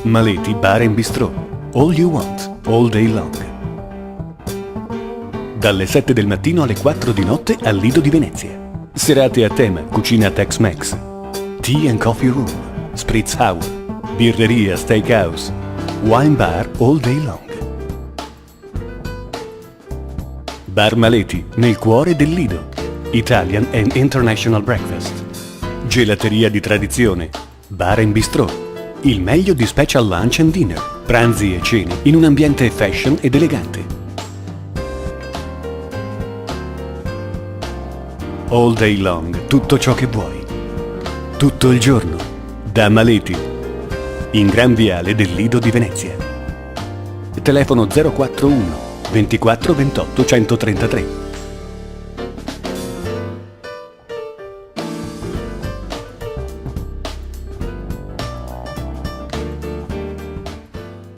Maleti Bar and Bistrò. All you want, all day long. Dalle 7 del mattino alle 4 di notte al Lido di Venezia. Serate a tema, cucina Tex-Mex. Tea and coffee room, spritz hour, birreria, steakhouse, wine bar all day long. Bar Maleti, nel cuore del Lido. Italian and International Breakfast. Gelateria di tradizione. Bar and Bistrò. Il meglio di special lunch and dinner. Pranzi e cene in un ambiente fashion ed elegante. All day long, tutto ciò che vuoi. Tutto il giorno. Da Maleti. In Gran Viale del Lido di Venezia. Telefono 041 24 28 133.